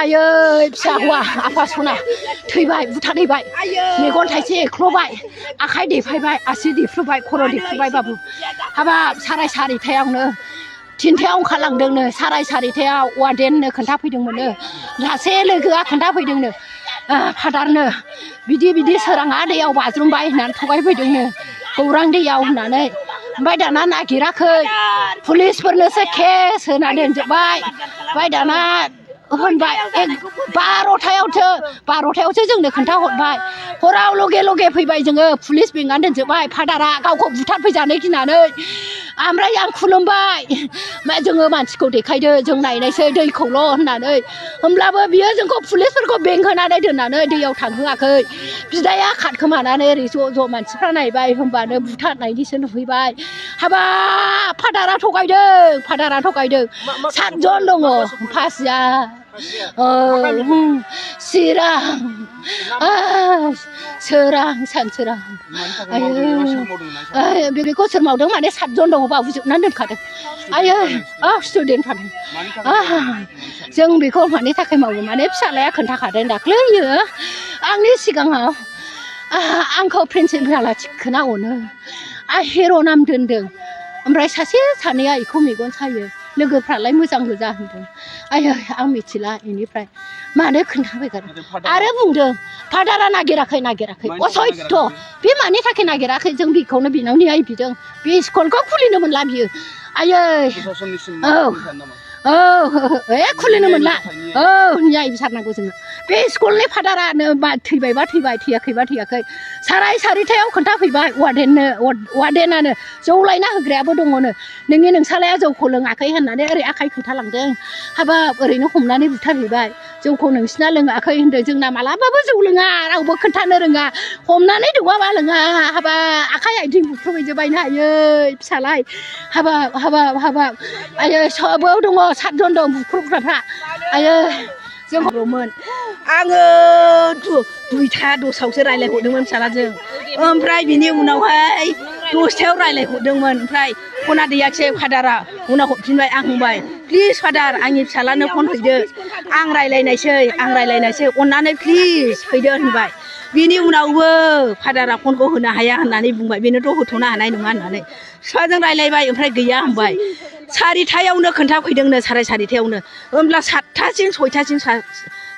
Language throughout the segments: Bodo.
आयै फिसा हौवा आफा सना थैबाय बुथारहैबाय मेगन थाइसे एख्ल'बाय आखाइ देफायबाय आसि देफ्रुबाय खर' देफ्रुबाय बाबु हाबाब साराय सारिथायावनो थिनथायाव ओंखारलांदोंनो साराय सारिथायाव वार्डेननो खोन्थाफैदोंमोननो सासे लोगोआ खोन्थाफैदोंनो फादारनो बिदि सोराङा दैयाव बाज्रुमबाय होननानै थगायफैदोंनो गौरां दैयाव होननानै ओमफ्राय दाना नागिराखै पुलिसफोरनोसो केस होना दोनजोब्बाय ओमफ्राय दाना होनबाय 12थायावसो जोंनो खोन्थाहरबाय हराव लगे लगे फैबाय जोङो पुलिस बेंनानै दोनजोब्बाय फादारा गावखौ बुथारफैजानो गिनानै ओमफ्राय आं खुलुमबाय जोङो मानसिखौ देखायदो जों नायनायसै दैखौल' होननानै होमब्लाबो बियो जोंखौ पुलिसफोरखौ बेंहोनानै दोननानै दैयाव थांहोआखै बिदाया खारखोमानानै ओरै ज' मानसिफ्रा नायबाय होमबानो बुथारनायनिसो नुहैबाय हाबाब फादारा थगायदों 7 जन दङ फासिया चिरां सोरां सानसोरां बेखौ सोर मावदों माने 7 जन दङ बाबुजोबनानै दोनखादों आयै स्टुडेन्टफ्रानो जों बेखौ मानि थाखाय मावो माने फिसालाया खोन्थाखादों दाख्लैयो आंनि सिगाङाव आंखौ प्रिन्सिपाला थिखोना अनो हिर' नाम दोनदों ओमफ्राय सासे सानैया बेखौ मेगन सायो लोगोफ्रालाय मोजां गोजा होनदों आयै आं मिथिला बेनिफ्राय मानो खोन्थाफैगोन आरो बुंदों फादारा नागिराखै असयथ' बे मानि थाखाय नागिराखै जों बेखौनो बिनाव न्याय बिदों बे स्कुलखौ खुलिनो मोनला बियो आयै खुलिनो मोनला न्याय बिसारनांगौ जोङो बे स्कुलनि फादारानो थैबायबा थैबाय थैयाखैबा थैयाखै साराय सारिथायाव खोन्थाफैबाय वार्डेनानो जौ लायना होग्रायाबो दङनो नोंसालाया जौखौ लोङाखै होननानै ओरै आखाइ खोन्थालांदों हाबाब ओरैनो हमनानै बुथारहैबाय जौखौ नोंसिना लोङाखै होनदों जोंना मालाबाबो जौ लोङा रावबो खोन्थानो रोङा हमनानै दौवाबा लोङा हाबा आखाइ आथिं बुख्रुबहैजोबबायनो आयै फिसालाय हाबाब आयै सोबाव दङ 7 जन दं बुख्रुबग्राफ्रा आयै जोंमोन आङो 2ता 10आवसो रायलायहरदोंमोन फिसालाजों ओमफ्राय बिनि उनावहाय 10थायाव रायलायहरदोंमोन ओमफ्राय फना दैयाखिसै फादारा उनाव हरफिनबाय आं बुंबाय प्लिज फादार आंनि फिसालानो फन हैदो आं रायलायनायसै अननानै प्लिज फैदो होनबाय बिनि उनावबो फादारा फनखौ होनो हाया होननानै बुंबाय बेनोथ' होथ'नो हानाय नङा होननानै फिफाजों रायलायबाय ओमफ्राय गैया होनबाय 4थायावनो खोन्थाफैदोंनो साराय 4थायावनो होमब्ला 7थासिम 6थासिम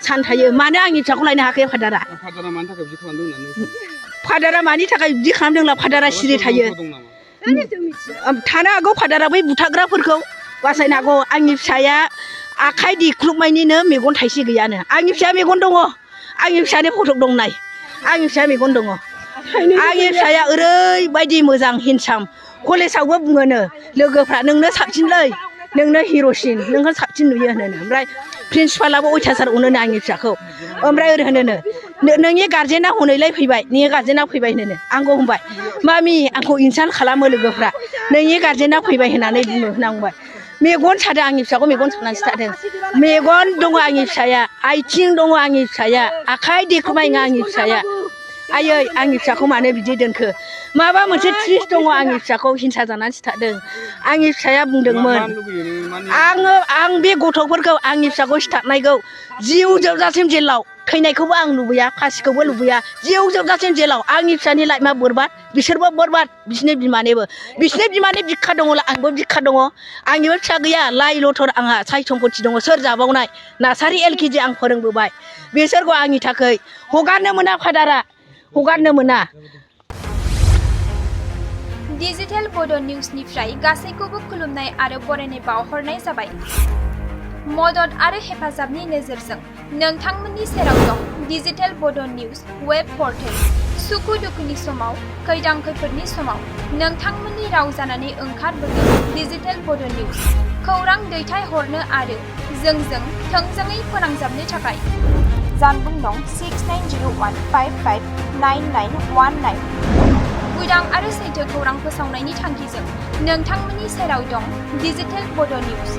सान थायो मानो आंनि फिसाखौ लायनो हायाखै फादारा मानि थाखाय बिदि खालामदोंला फादारा सिरि थायो थानो हागौ फादारा बै बुथारग्राफोरखौ बासायनो हागौ आंनि फिसाया आखाइ देख्लुबनायनिनो मेगन थाइसे गैयानो आंनि फिसाया मेगन दङ आंनि फिसानि फटक दं नाय आंनि फिसाया मेगन दङ आंनि फिसाया ओरैबायदि मोजां हेन्डसाम कलेजावबो बुङोनो लोगोफ्रा नोंनो साबसिनलै नोंनो हिर'सिन नोंखौ साबसिन नुयो होनो ओमफ्राय प्रिन्सिपालाबो अयथासार अनोनो आंनि फिसाखौ ओमफ्राय ओरै होनोनो नोंनि गार्जेना हनैलाय फैबाय नोंनि गार्जेना फैबाय होनो आंखौ बुंबाय मामि आंखौ इनसाल्ट खालामो लोगोफ्रा नोंनि गार्जेना फैबाय होननानै बुङो होननांबाय मेगन सादों आंनि फिसाखौ मेगन सानानैसो थादों मेगन दङ आंनि फिसाया आथिं दङ आंनि फिसाया आखाइ देख्रुबनाय नङा आंनि फिसाया आयै आंनि फिसाखौ मानो बिदि दोनखो माबा मोनसे ट्रिस दङ आंनि फिसाखौ हिंसा जानानैसो थादों आंनि फिसाया बुंदोंमोन आं बे गथ'फोरखौ आंनि फिसाखौ सिथारनायखौ जिउ जोबजासिम जेलाव थैनायखौबो आं लुबैया फासिखौबो लुबैया जिउ जोबजासिम जेलाव आंनि फिसानि लाइफआ बरबाद बिसोरबो बरबाद बिसिनि बिमानि बिखा दङला आंबो बिखा दङ आंनिबो फिसा गैया लाइ लथर आंहा साय सम्पति दङ सोर जाबावनाय नार्सारि LKG आं फोरोंबोबाय बिसोरखौ आंनि थाखाय हगारनो मोना फादारा हगारनो मोना डिजिटेल बड' निउसनिफ्राय गासैखौबो खुलुमनाय आरो बरायनाय बावहरनाय जाबाय मदद आरो हेफाजाबनि नोजोरजों नोंथांमोननि सेराव दं डिजिटेल बड' निउस वेब पर्टेल सुखु दुखुनि समाव खैदां खैफोदनि समाव नोंथांमोननि राव जानानै ओंखारबोगोन डिजिटेल बड' निउस खौरां दैथायहरनो आरो जोंजों थोंजोङै फोनांजाबनो थाखाय जानबुं दं 6901559919 उदां आरो सैथो खौरां फोसावनायनि थांखिजों नोंथांमोननि सेराव दं डिजिटेल बड' निउस।